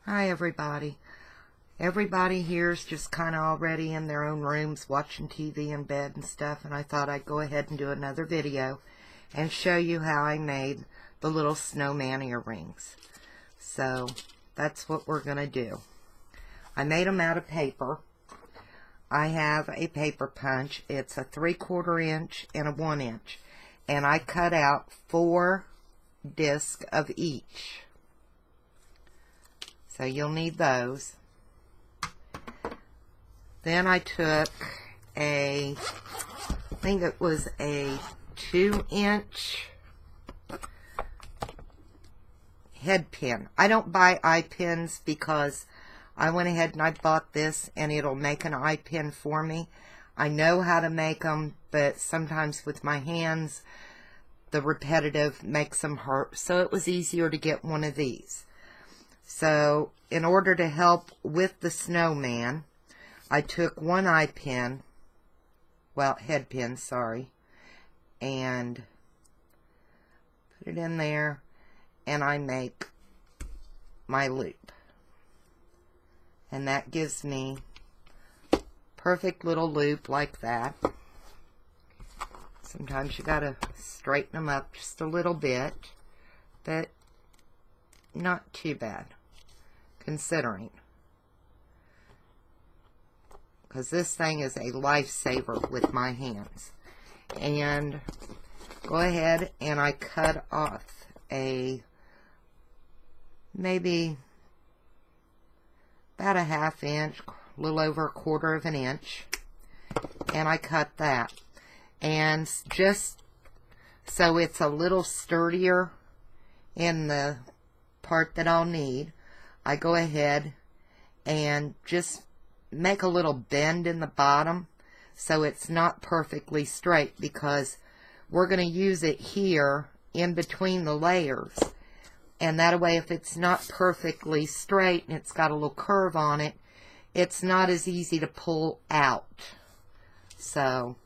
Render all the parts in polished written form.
Hi everybody. Everybody here's just kind of already in their own rooms watching TV in bed and stuff, and I thought I'd go ahead and do another video and show you how I made the little snowman earrings. So that's what we're going to do. I made them out of paper. I have a paper punch. It's a 3/4 inch and a 1 inch, and I cut out 4 discs of each. So you'll need those. Then I took I think it was a 2-inch head pin. I don't buy eye pins because I went ahead and I bought this and it'll make an eye pin for me. I know how to make them, but sometimes with my hands, the repetitive makes them hurt. So it was easier to get one of these. So, in order to help with the snowman, I took 1 eye pin, well, head pin, sorry, and put it in there, and I make my loop. And that gives me perfect little loop like that. Sometimes you gotta straighten them up just a little bit, but not too bad, considering, because this thing is a lifesaver with my hands. And go ahead and I cut off maybe about a 1/2 inch, a little over 1/4 of an inch, and I cut that, and just so it's a little sturdier in the part that I'll need, I go ahead and just make a little bend in the bottom so it's not perfectly straight, because we're going to use it here in between the layers, and that way if it's not perfectly straight and it's got a little curve on it, it's not as easy to pull out. So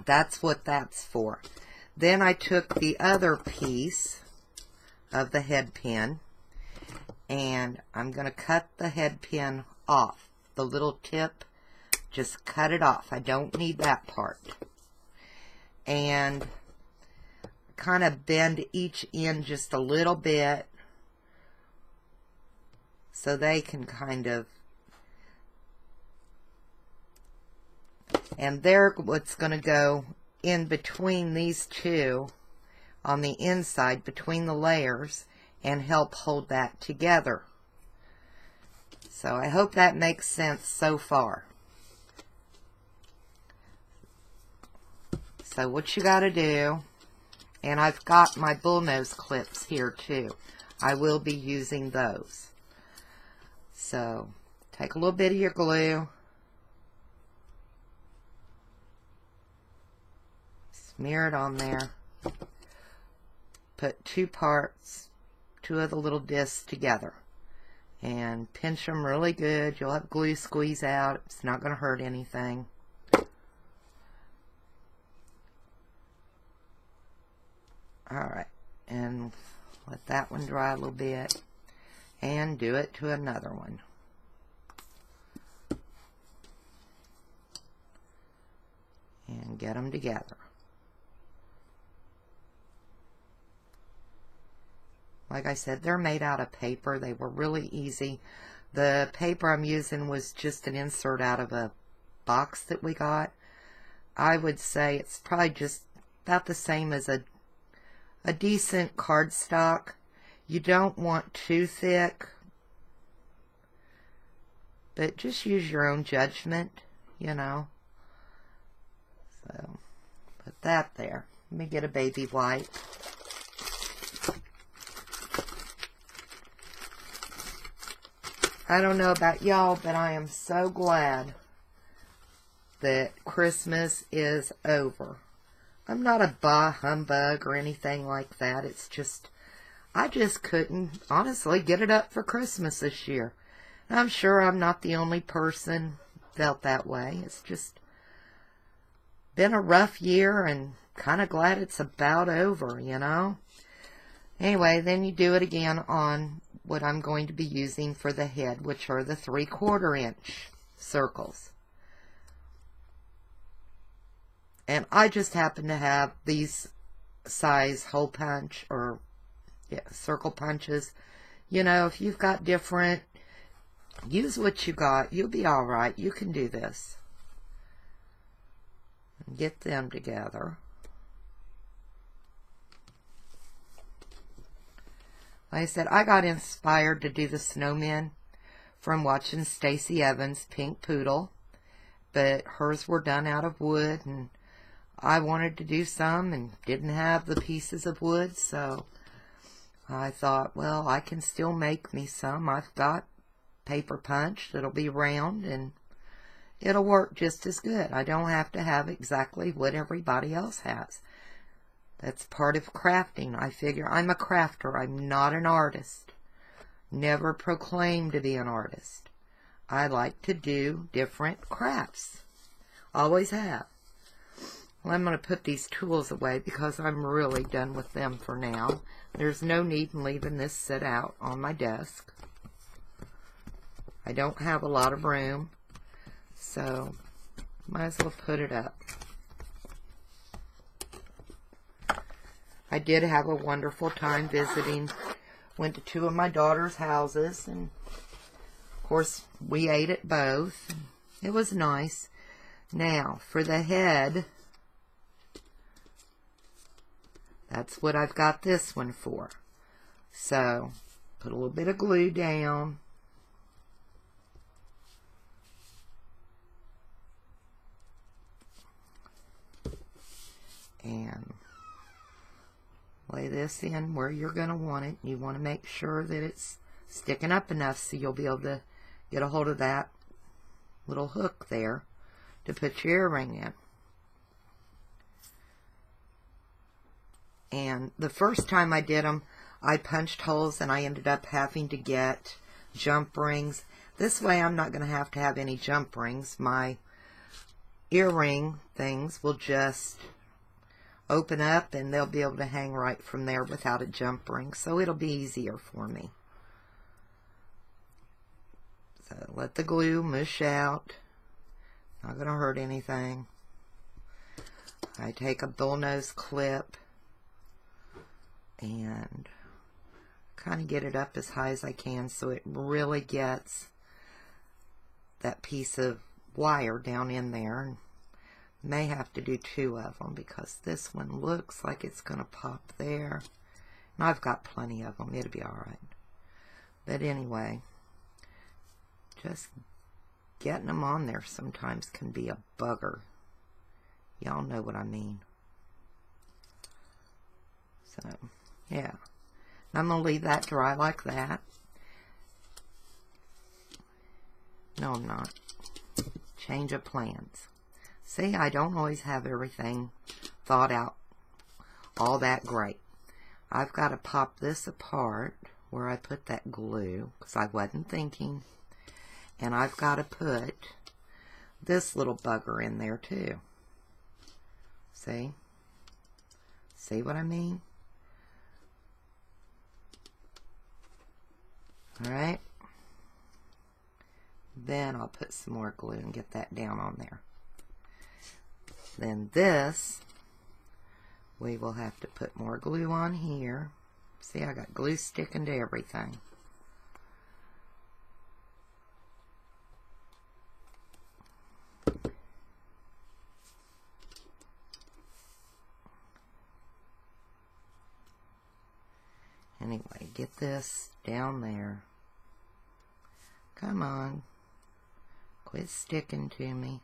that's what that's for. Then I took the other piece of the head pin, and I'm going to cut the head pin off. The little tip, just cut it off. I don't need that part. And kind of bend each end just a little bit so they can kind of, and there what's going to go in between these two on the inside between the layers and help hold that together. So I hope that makes sense so far. So what you got to do, and I've got my bullnose clips here too. I will be using those. So take a little bit of your glue, smear it on there, put 2 parts, 2 of the little discs together, and pinch them really good. You'll have glue squeeze out. It's not going to hurt anything. Alright, and let that one dry a little bit, and do it to another one. And get them together. Like I said, they're made out of paper. They were really easy. The paper I'm using was just an insert out of a box that we got. I would say it's probably just about the same as a decent cardstock. You don't want too thick, but just use your own judgment, you know. So, put that there. Let me get a baby wipe. I don't know about y'all, but I am so glad that Christmas is over. I'm not a bah humbug or anything like that. It's just, I just couldn't, honestly, get it up for Christmas this year. And I'm sure I'm not the only person felt that way. It's just been a rough year, and kind of glad it's about over, you know. Anyway, then you do it again on what I'm going to be using for the head, which are the 3/4 inch circles. And I just happen to have these size hole punch or circle punches. You know, if you've got different, use what you got. You'll be all right. You can do this. Get them together. Like I said, I got inspired to do the snowmen from watching Stacey Evans' Pink Poodle, but hers were done out of wood, and I wanted to do some and didn't have the pieces of wood, so I thought, well, I can still make me some. I've got paper punch that'll be round, and it'll work just as good. I don't have to have exactly what everybody else has. That's part of crafting. I figure I'm a crafter. I'm not an artist. Never proclaimed to be an artist. I like to do different crafts. Always have. Well, I'm going to put these tools away because I'm really done with them for now. There's no need in leaving this sit out on my desk. I don't have a lot of room, so might as well put it up. I did have a wonderful time visiting. Went to 2 of my daughter's houses, and of course we ate at both. It was nice. Now for the head, that's what I've got this one for. So put a little bit of glue down. And lay this in where you're going to want it. You want to make sure that it's sticking up enough so you'll be able to get a hold of that little hook there to put your earring in. And the first time I did them, I punched holes and I ended up having to get jump rings. This way I'm not going to have any jump rings. My earring things will just open up and they'll be able to hang right from there without a jump ring, so it'll be easier for me. So let the glue mush out. Not going to hurt anything. I take a bullnose clip and kind of get it up as high as I can so it really gets that piece of wire down in there. May have to do 2 of them because this one looks like it's going to pop there. And I've got plenty of them. It'll be alright. But anyway, just getting them on there sometimes can be a bugger. Y'all know what I mean. So, yeah. And I'm going to leave that dry like that. No, I'm not. Change of plans. See, I don't always have everything thought out all that great. I've got to pop this apart where I put that glue because I wasn't thinking. And I've got to put this little bugger in there too. See? See what I mean? Alright. Then I'll put some more glue and get that down on there. Then this, we will have to put more glue on here. See, I got glue sticking to everything. Anyway, get this down there. Come on. Quit sticking to me.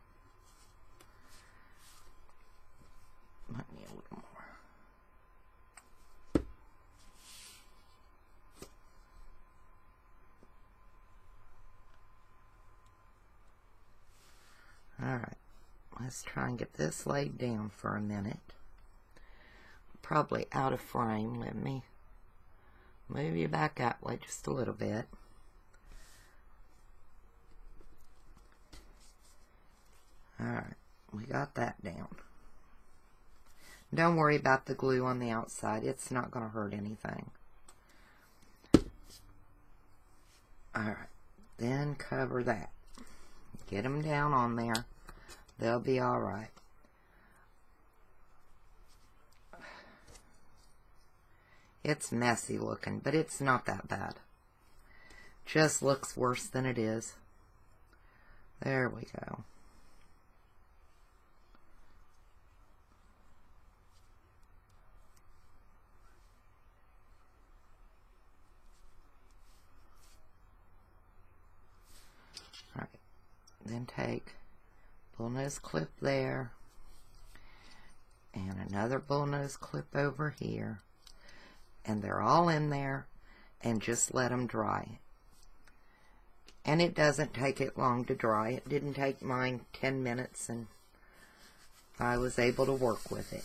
Might need a little more. Alright, let's try and get this laid down for a minute. Probably out of frame. Let me move you back that way just a little bit. Alright, we got that down. Don't worry about the glue on the outside. It's not going to hurt anything. Alright, then cover that. Get them down on there. They'll be alright. It's messy looking, but it's not that bad. Just looks worse than it is. There we go. Alright, then take bullnose clip there, and another bullnose clip over here, and they're all in there, and just let them dry. And it doesn't take it long to dry. It didn't take mine 10 minutes, and I was able to work with it.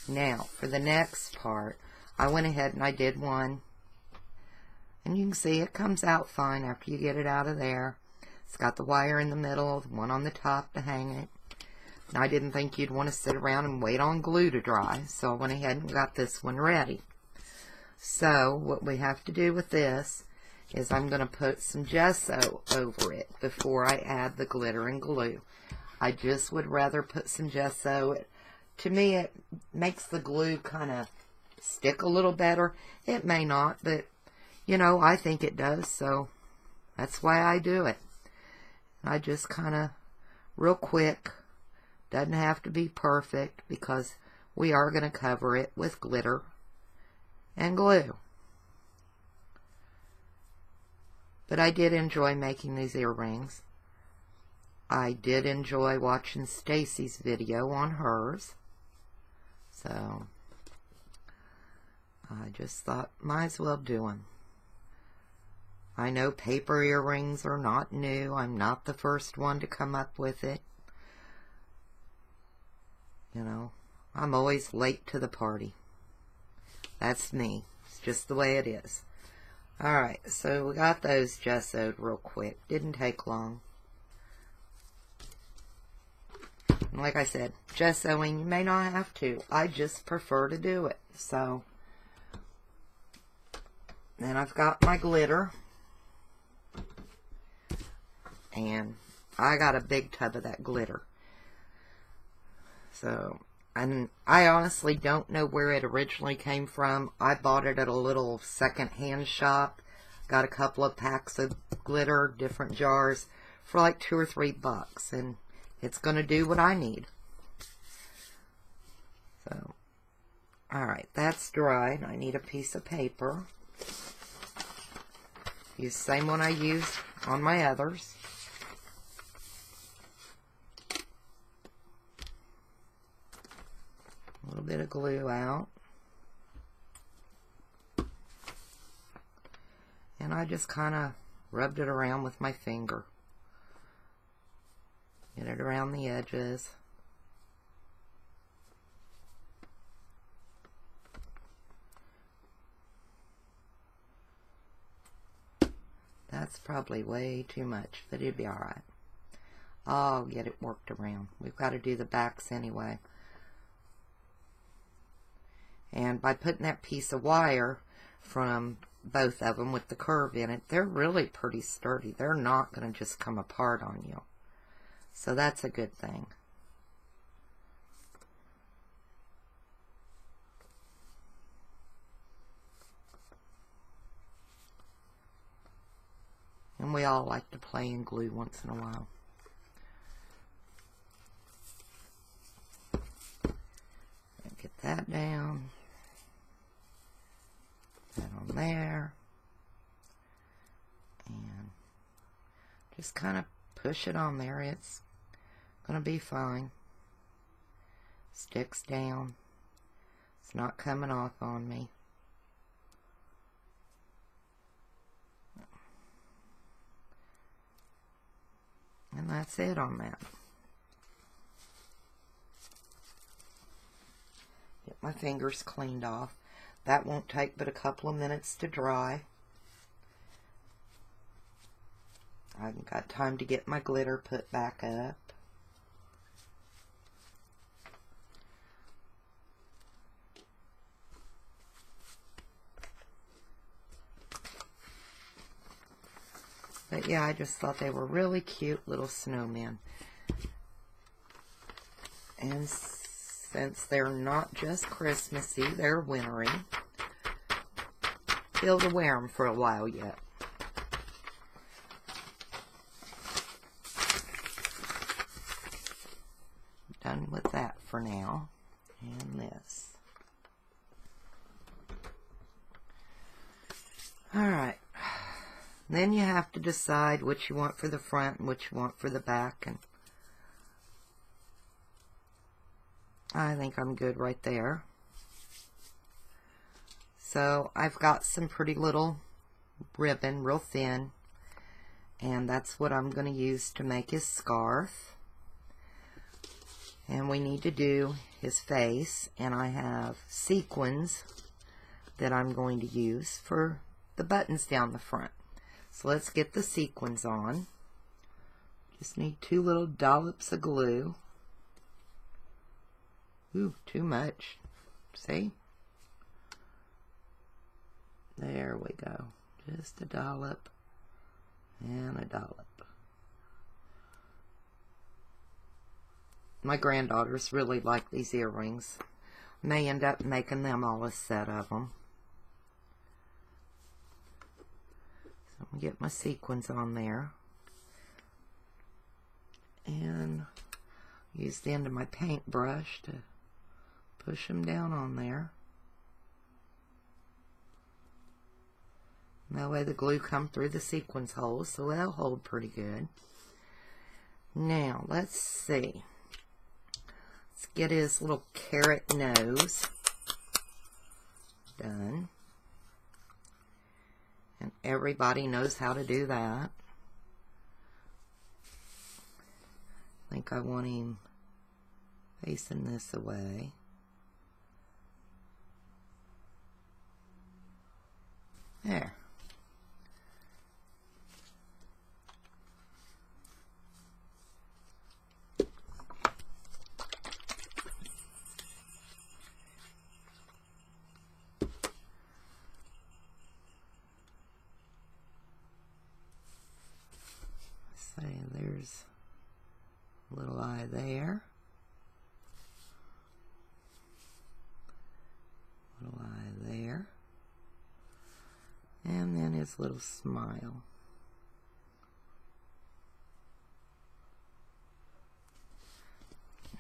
Now, for the next part, I went ahead and I did one, and you can see it comes out fine after you get it out of there. It's got the wire in the middle, one on the top to hang it. And I didn't think you'd want to sit around and wait on glue to dry, so I went ahead and got this one ready. So, what we have to do with this is I'm going to put some gesso over it before I add the glitter and glue. I just would rather put some gesso. To me, it makes the glue kind of stick a little better. It may not, but, you know, I think it does, so that's why I do it. I just kind of, real quick, doesn't have to be perfect because we are going to cover it with glitter and glue. But I did enjoy making these earrings. I did enjoy watching Stacy's video on hers. So, I just thought, might as well do them. I know paper earrings are not new. I'm not the first one to come up with it. You know, I'm always late to the party. That's me. It's just the way it is. Alright, so we got those gessoed real quick. Didn't take long. And like I said, gessoing, you may not have to. I just prefer to do it. So, then I've got my glitter. And I got a big tub of that glitter. So, and I honestly don't know where it originally came from. I bought it at a little second-hand shop. Got a couple of packs of glitter, different jars, for like $2 or $3. And it's going to do what I need. So, alright, that's dry. I need a piece of paper. Use the same one I used on my others. A little bit of glue out. And I just kind of rubbed it around with my finger. Get it around the edges. That's probably way too much, but it'll be alright. I'll get it worked around. We've got to do the backs anyway. And by putting that piece of wire from both of them with the curve in it, they're really pretty sturdy. They're not going to just come apart on you. So that's a good thing. And we all like to play in glue once in a while. And get that down. That on there. And just kind of push it on there. It's going to be fine. Sticks down. It's not coming off on me. And that's it on that. Get my fingers cleaned off. That won't take but a couple of minutes to dry. I haven't got time to get my glitter put back up. But yeah, I just thought they were really cute little snowmen. And since they're not just Christmassy, they're wintry. Be able to wear them for a while yet. Done with that for now. And this. Alright. Then you have to decide what you want for the front and what you want for the back. And I think I'm good right there. So I've got some pretty little ribbon, real thin. And that's what I'm going to use to make his scarf. And we need to do his face. And I have sequins that I'm going to use for the buttons down the front. So let's get the sequins on. Just need 2 little dollops of glue. Ooh, too much. See? There we go. Just a dollop and a dollop. My granddaughters really like these earrings. May end up making them all a set of them. So I'm going to get my sequins on there. And use the end of my paintbrush to push them down on there. And that way the glue comes through the sequins holes, so they'll hold pretty good. Now, let's see. Let's get his little carrot nose done. And everybody knows how to do that. I think I want him facing this away. There. Say there's a little eye there. Little eye there. And then his little smile.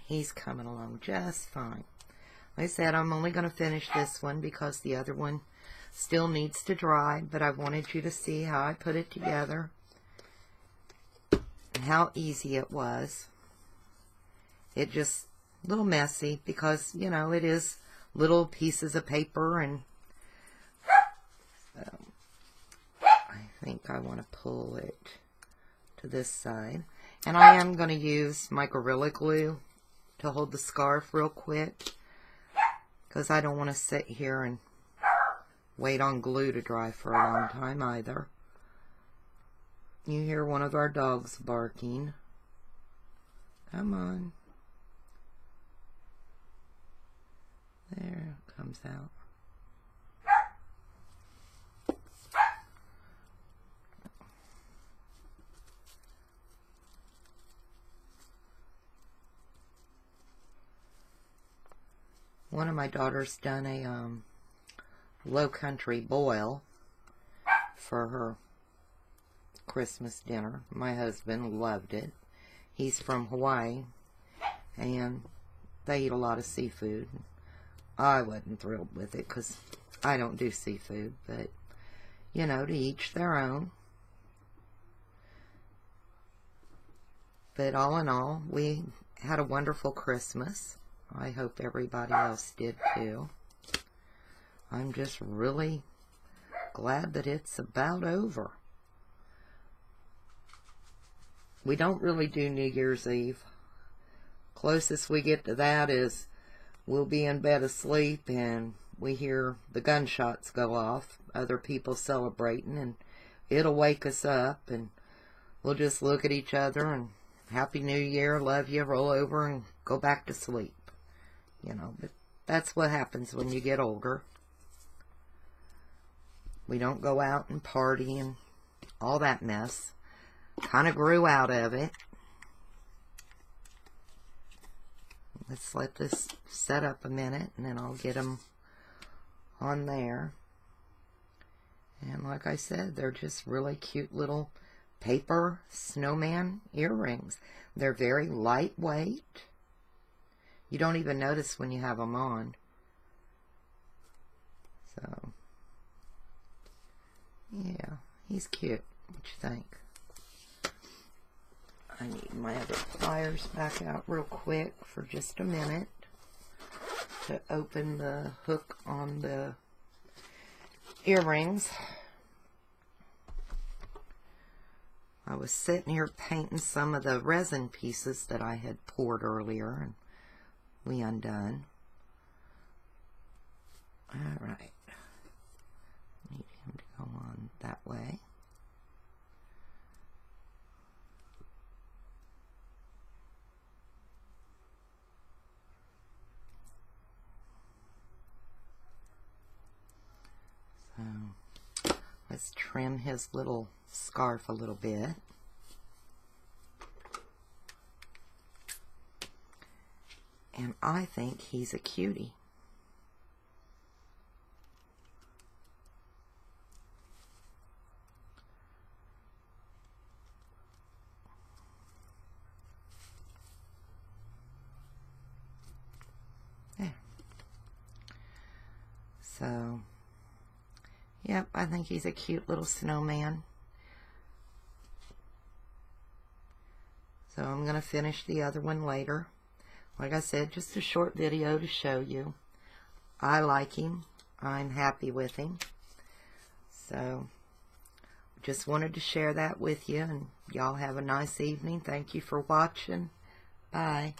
He's coming along just fine. Like I said, I'm only going to finish this one because the other one still needs to dry, but I wanted you to see how I put it together and how easy it was. It just a little messy because, you know, it is little pieces of paper, and so I think I want to pull it to this side. And I am going to use my Gorilla Glue to hold the scarf real quick because I don't want to sit here and wait on glue to dry for a long time either. You hear one of our dogs barking. Come on. There it comes out. One of my daughters done a low country boil for her Christmas dinner. My husband loved it. He's from Hawaii, and they eat a lot of seafood. I wasn't thrilled with it because I don't do seafood, but, you know, to each their own. But all in all, we had a wonderful Christmas. I hope everybody else did too. I'm just really glad that it's about over. We don't really do New Year's Eve. Closest we get to that is we'll be in bed asleep and we hear the gunshots go off, other people celebrating, and it'll wake us up, and we'll just look at each other and Happy New Year, love you, roll over and go back to sleep. You know, but that's what happens when you get older. We don't go out and party and all that mess. kind of grew out of it. Let's let this set up a minute, and then I'll get them on there. And like I said, they're just really cute little paper snowman earrings. They're very lightweight. You don't even notice when you have them on. So, yeah, he's cute. What you think? I need my other pliers back out real quick for just a minute to open the hook on the earrings. I was sitting here painting some of the resin pieces that I had poured earlier, and we undone. Alright. Need him to go on that way. So, let's trim his little scarf a little bit. And I think he's a cutie. There. So, yep, I think he's a cute little snowman. So I'm going to finish the other one later. Like I said, just a short video to show you. I like him. I'm happy with him. So, just wanted to share that with you. And y'all have a nice evening. Thank you for watching. Bye.